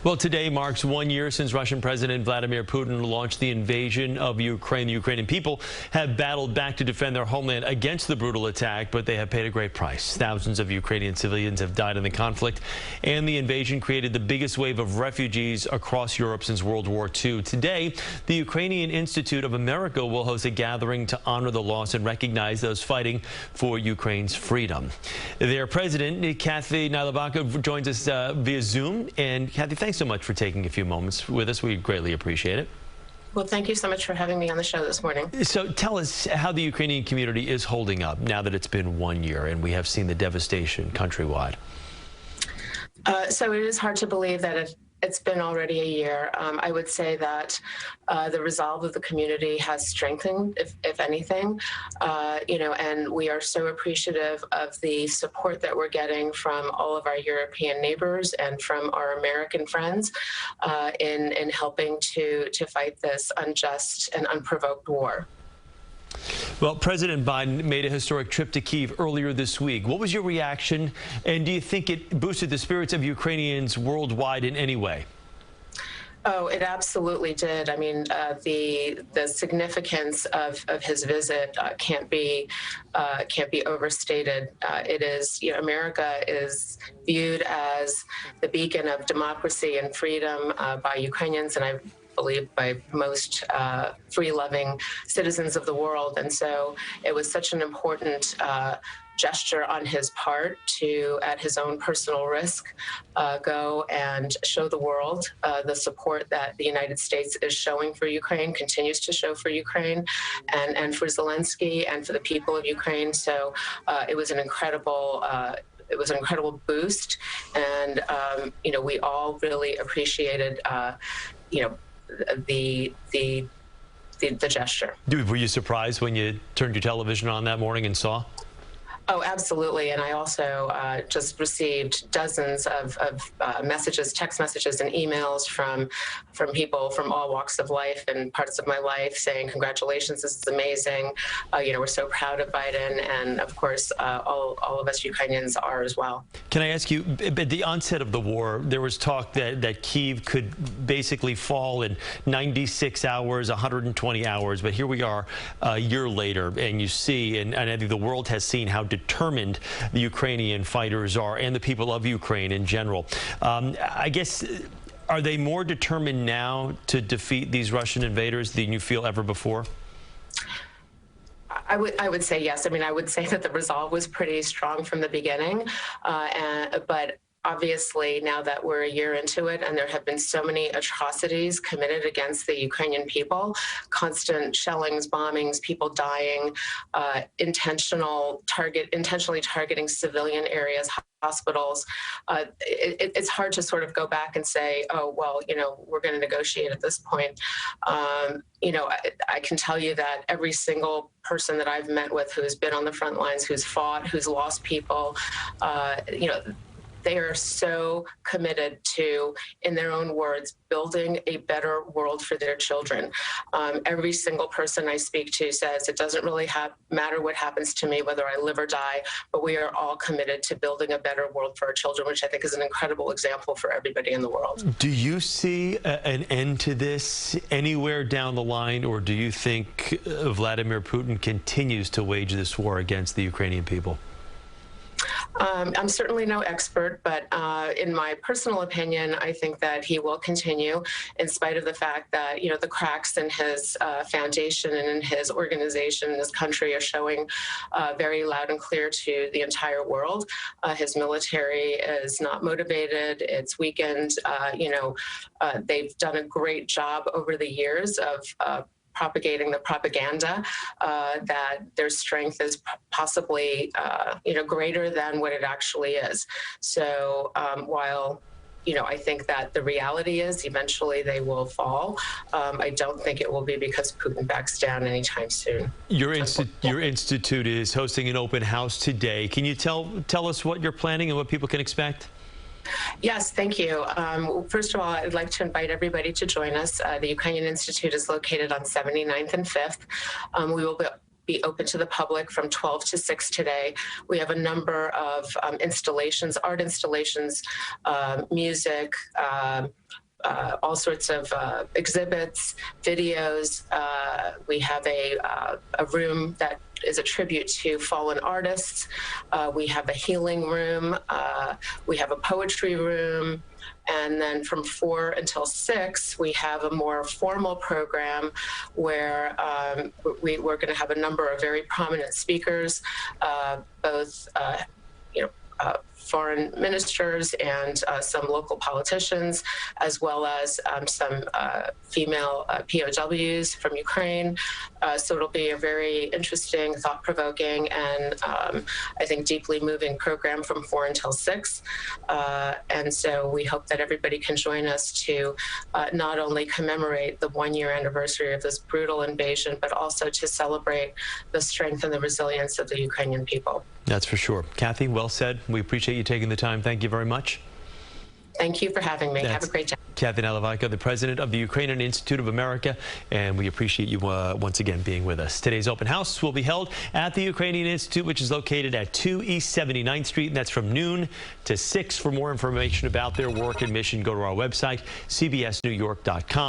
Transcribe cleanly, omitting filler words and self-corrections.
Well, today marks 1 year since Russian President Vladimir Putin launched the invasion of Ukraine. The Ukrainian people have battled back to defend their homeland against the brutal attack, but they have paid a great price. Thousands of Ukrainian civilians have died in the conflict, and the invasion created the biggest wave of refugees across Europe since World War II. Today, the Ukrainian Institute of America will host a gathering to honor the loss and recognize those fighting for Ukraine's freedom. Their president, Kathy Nalibaka, joins us via Zoom. And Kathy, thanks so much for taking a few moments with us. We greatly appreciate it. Well, thank you so much for having me on the show this morning. So tell us how the Ukrainian community is holding up now that it's been 1 year and we have seen the devastation countrywide. So it is hard to believe that it's been already a year. I would say that the resolve of the community has strengthened, if anything, and we are so appreciative of the support that we're getting from all of our European neighbors and from our American friends in helping to fight this unjust and unprovoked war. Well, President Biden made a historic trip to Kyiv earlier this week. What was your reaction, and do you think it boosted the spirits of Ukrainians worldwide in any way? Oh, it absolutely did. I mean, the significance of his visit can't be overstated. It is, America is viewed as the beacon of democracy and freedom by Ukrainians, and I believe by most free-loving citizens of the world. And so it was such an important gesture on his part to, at his own personal risk, go and show the world the support that the United States is showing for Ukraine, continues to show for Ukraine, and for Zelensky and for the people of Ukraine. So it was an incredible boost, and we all really appreciated the gesture. Were you surprised when you turned your television on that morning and saw? Oh, absolutely. And I also just received dozens of messages, text messages and emails from people from all walks of life and parts of my life saying, congratulations, this is amazing. We're so proud of Biden. And of course, all of us Ukrainians are as well. Can I ask you, at the onset of the war, there was talk that Kyiv could basically fall in 96 hours, 120 hours. But here we are a year later, and you see, and I think the world has seen how determined the Ukrainian fighters are and the people of Ukraine in general. I guess, are they more determined now to defeat these Russian invaders than you feel ever before? I would say yes. I mean, I would say that the resolve was pretty strong from the beginning, but obviously, now that we're a year into it and there have been so many atrocities committed against the Ukrainian people, constant shellings, bombings, people dying, intentionally targeting civilian areas, hospitals, it's hard to sort of go back and say, oh, well, we're going to negotiate at this point. I can tell you that every single person that I've met with who's been on the front lines, who's fought, who's lost people, they are so committed to, in their own words, building a better world for their children. Every single person I speak to says it doesn't really matter what happens to me, whether I live or die, but we are all committed to building a better world for our children, which I think is an incredible example for everybody in the world. Do you see an end to this anywhere down the line, or do you think Vladimir Putin continues to wage this war against the Ukrainian people? I'm certainly no expert, but in my personal opinion, I think that he will continue, in spite of the fact that, the cracks in his foundation and in his organization in this country are showing very loud and clear to the entire world. His military is not motivated. It's weakened. They've done a great job over the years of propagating the propaganda that their strength is possibly, greater than what it actually is. So while, I think that the reality is eventually they will fall, I don't think it will be because Putin backs down anytime soon. Your institute is hosting an open house today. Can you tell us what you're planning and what people can expect? Yes, thank you. First of all, I'd like to invite everybody to join us. The Ukrainian Institute is located on 79th and 5th. We will be open to the public from 12 to 6 today. We have a number of installations, art installations, music, all sorts of exhibits, videos. We have a room that is a tribute to fallen artists. We have a healing room. We have a poetry room. And then from 4 until 6, we have a more formal program where we're going to have a number of very prominent speakers, both foreign ministers and some local politicians, as well as some female POWs from Ukraine. So it'll be a very interesting, thought-provoking, and I think deeply moving program from 4 until 6. And so we hope that everybody can join us to not only commemorate the 1-year anniversary of this brutal invasion, but also to celebrate the strength and the resilience of the Ukrainian people. That's for sure. Kathy, well said. We appreciate you taking the time. Thank you very much. Thank you for having me. Have a great day. Kathy Nalivaiko, the president of the Ukrainian Institute of America, and we appreciate you once again being with us. Today's open house will be held at the Ukrainian Institute, which is located at 2 East 79th Street, and that's from noon to 6. For more information about their work and mission, go to our website, cbsnewyork.com.